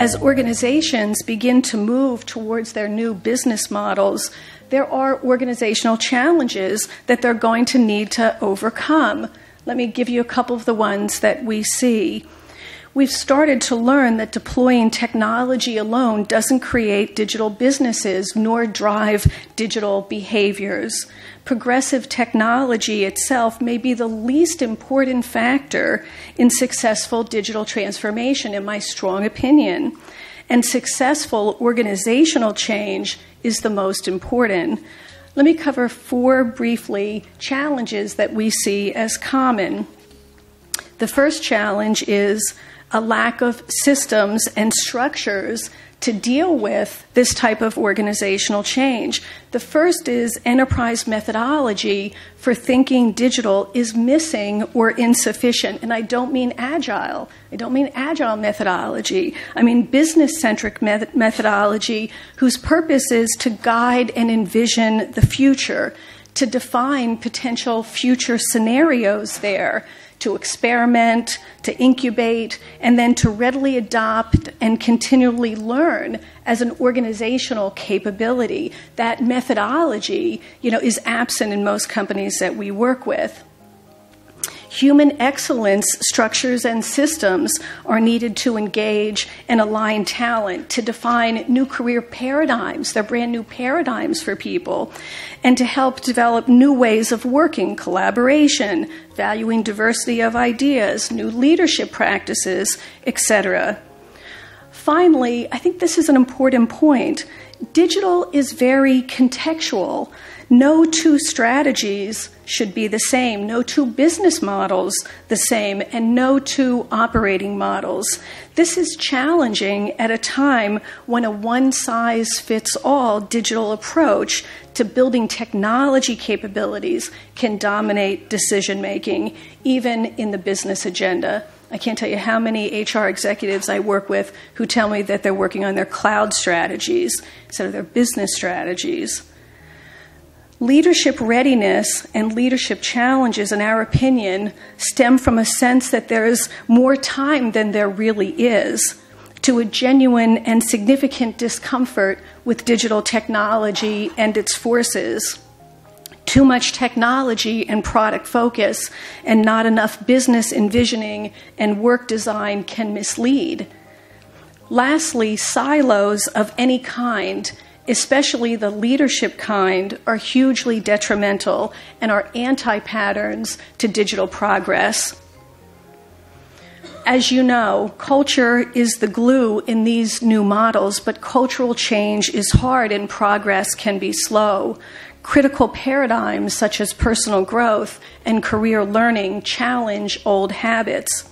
As organizations begin to move towards their new business models, there are organizational challenges that they're going to need to overcome. Let me give you a couple of the ones that we see. We've started to learn that deploying technology alone doesn't create digital businesses nor drive digital behaviors. Progressive technology itself may be the least important factor in successful digital transformation, in my strong opinion. And successful organizational change is the most important. Let me cover 4 briefly challenges that we see as common. The first challenge is a lack of systems and structures to deal with this type of organizational change. The first is enterprise methodology for thinking digital is missing or insufficient. And I don't mean agile. I don't mean agile methodology. I mean business-centric methodology whose purpose is to guide and envision the future, to define potential future scenarios there, to experiment, to incubate, and then to readily adopt and continually learn as an organizational capability. That methodology, is absent in most companies that we work with. Human excellence structures and systems are needed to engage and align talent, to define new career paradigms. They're brand new paradigms for people, and to help develop new ways of working, collaboration, valuing diversity of ideas, new leadership practices, etc. Finally, I think this is an important point. Digital is very contextual. No 2 strategies should be the same, no 2 business models the same, and no 2 operating models. This is challenging at a time when a one-size-fits-all digital approach to building technology capabilities can dominate decision-making, even in the business agenda. I can't tell you how many HR executives I work with who tell me that they're working on their cloud strategies instead of their business strategies. Leadership readiness and leadership challenges, in our opinion, stem from a sense that there is more time than there really is, to a genuine and significant discomfort with digital technology and its forces. Too much technology and product focus and not enough business envisioning and work design can mislead. Lastly, silos of any kind, especially the leadership kind, are hugely detrimental and are anti-patterns to digital progress. As you know, culture is the glue in these new models, but cultural change is hard and progress can be slow. Critical paradigms such as personal growth and career learning challenge old habits.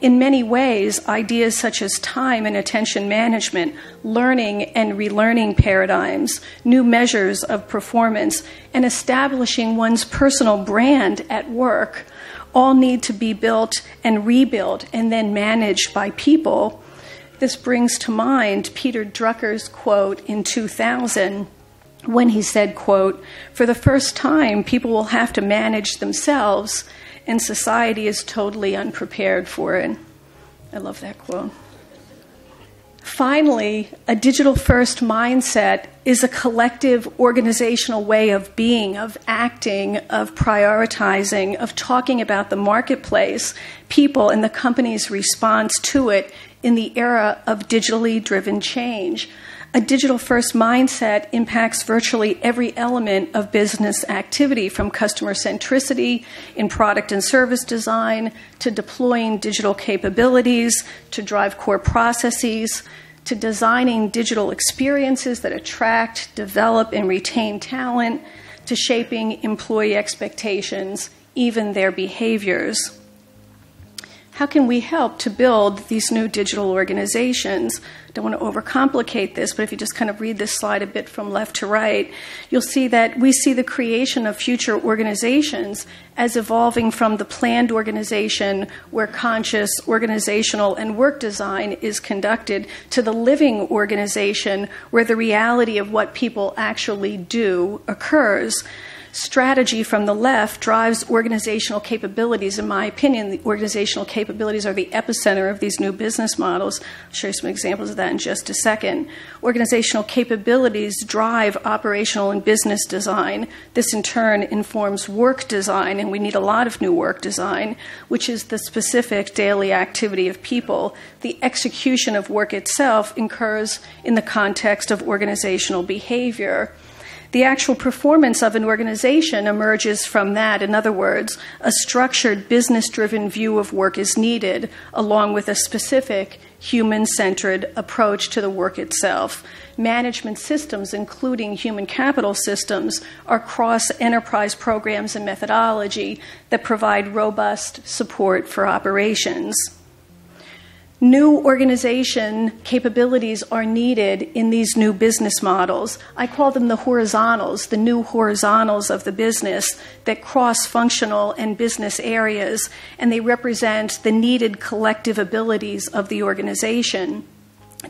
In many ways, ideas such as time and attention management, learning and relearning paradigms, new measures of performance, and establishing one's personal brand at work all need to be built and rebuilt and then managed by people. This brings to mind Peter Drucker's quote in 2000 when he said, quote, "For the first time, people will have to manage themselves, and society is totally unprepared for it." I love that quote. Finally, a digital-first mindset is a collective organizational way of being, of acting, of prioritizing, of talking about the marketplace, people, and the company's response to it in the era of digitally driven change. A digital-first mindset impacts virtually every element of business activity, from customer centricity in product and service design to deploying digital capabilities to drive core processes to designing digital experiences that attract, develop, and retain talent to shaping employee expectations, even their behaviors. How can we help to build these new digital organizations? I don't want to overcomplicate this, but if you just kind of read this slide a bit from left to right, you'll see that we see the creation of future organizations as evolving from the planned organization where conscious organizational and work design is conducted to the living organization where the reality of what people actually do occurs. Strategy from the left drives organizational capabilities. In my opinion, the organizational capabilities are the epicenter of these new business models. I'll show you some examples of that in just a second. Organizational capabilities drive operational and business design. This in turn informs work design, and we need a lot of new work design, which is the specific daily activity of people. The execution of work itself occurs in the context of organizational behavior. The actual performance of an organization emerges from that. In other words, a structured, business-driven view of work is needed, along with a specific, human-centered approach to the work itself. Management systems, including human capital systems, are cross-enterprise programs and methodology that provide robust support for operations. New organization capabilities are needed in these new business models. I call them the horizontals, the new horizontals of the business that cross functional and business areas, and they represent the needed collective abilities of the organization.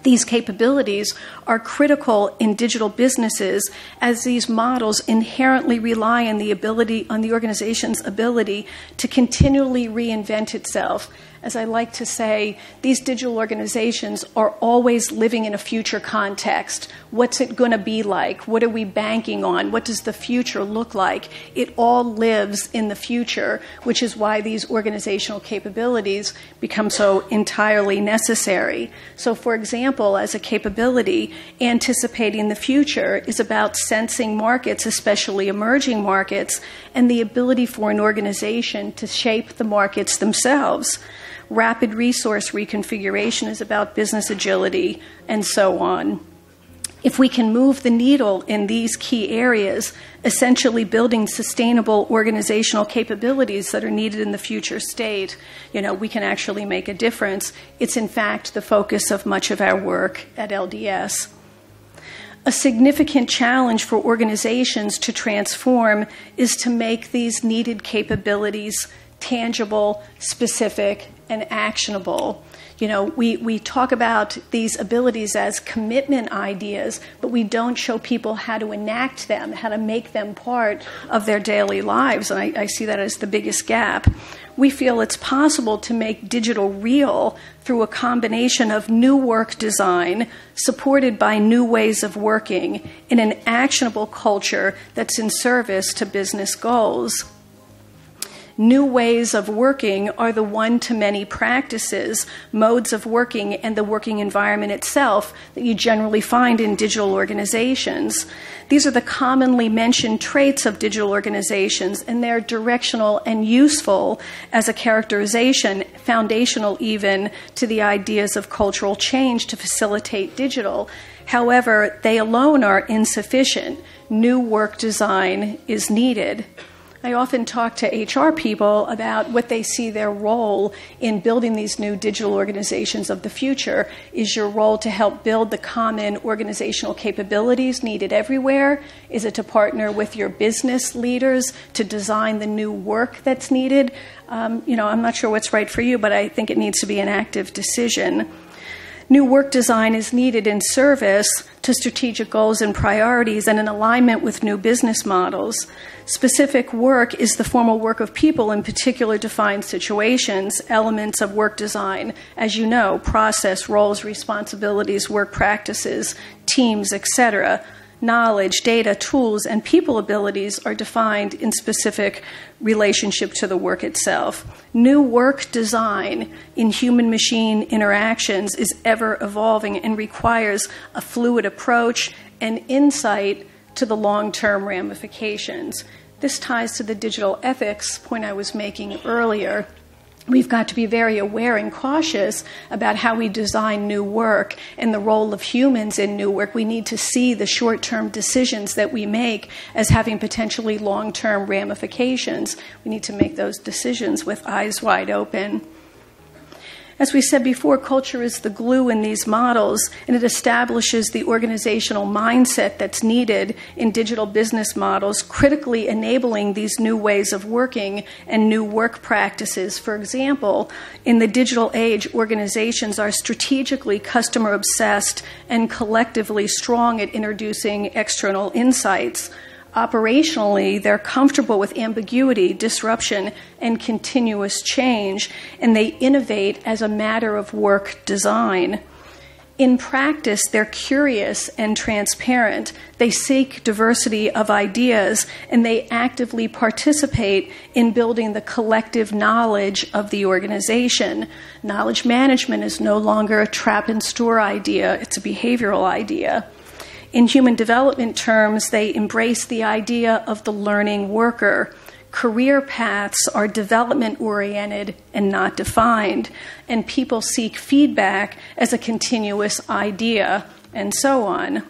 These capabilities are critical in digital businesses as these models inherently rely on the organization's ability to continually reinvent itself. As I like to say, these digital organizations are always living in a future context. What's it going to be like? What are we banking on? What does the future look like? It all lives in the future, which is why these organizational capabilities become so entirely necessary. So, for example, as a capability, anticipating the future is about sensing markets, especially emerging markets, and the ability for an organization to shape the markets themselves. Rapid resource reconfiguration is about business agility, and so on. If we can move the needle in these key areas, essentially building sustainable organizational capabilities that are needed in the future state, we can actually make a difference. It's in fact the focus of much of our work at LDS. A significant challenge for organizations to transform is to make these needed capabilities tangible, specific, and actionable. We talk about these abilities as commitment ideas, but we don't show people how to enact them, how to make them part of their daily lives, and I see that as the biggest gap. We feel it's possible to make digital real through a combination of new work design supported by new ways of working in an actionable culture that's in service to business goals. New ways of working are the one-to-many practices, modes of working, and the working environment itself that you generally find in digital organizations. These are the commonly mentioned traits of digital organizations, and they're directional and useful as a characterization, foundational even, to the ideas of cultural change to facilitate digital. However, they alone are insufficient. New work design is needed. I often talk to HR people about what they see their role in building these new digital organizations of the future. Is your role to help build the common organizational capabilities needed everywhere? Is it to partner with your business leaders to design the new work that's needed? I'm not sure what's right for you, but I think it needs to be an active decision. New work design is needed in service to strategic goals and priorities and in alignment with new business models. Specific work is the formal work of people in particular defined situations, elements of work design, as you know, process, roles, responsibilities, work practices, teams, etc. Knowledge, data, tools, and people abilities are defined in specific relationship to the work itself. New work design in human-machine interactions is ever evolving and requires a fluid approach and insight to the long-term ramifications. This ties to the digital ethics point I was making earlier. We've got to be very aware and cautious about how we design new work and the role of humans in new work. We need to see the short-term decisions that we make as having potentially long-term ramifications. We need to make those decisions with eyes wide open. As we said before, culture is the glue in these models, and it establishes the organizational mindset that's needed in digital business models, critically enabling these new ways of working and new work practices. For example, in the digital age, organizations are strategically customer-obsessed and collectively strong at introducing external insights. Operationally, they're comfortable with ambiguity, disruption, and continuous change, and they innovate as a matter of work design. In practice, they're curious and transparent. They seek diversity of ideas, and they actively participate in building the collective knowledge of the organization. Knowledge management is no longer a trap-and-store idea. It's a behavioral idea. In human development terms, they embrace the idea of the learning worker. Career paths are development-oriented and not defined, and people seek feedback as a continuous idea, and so on.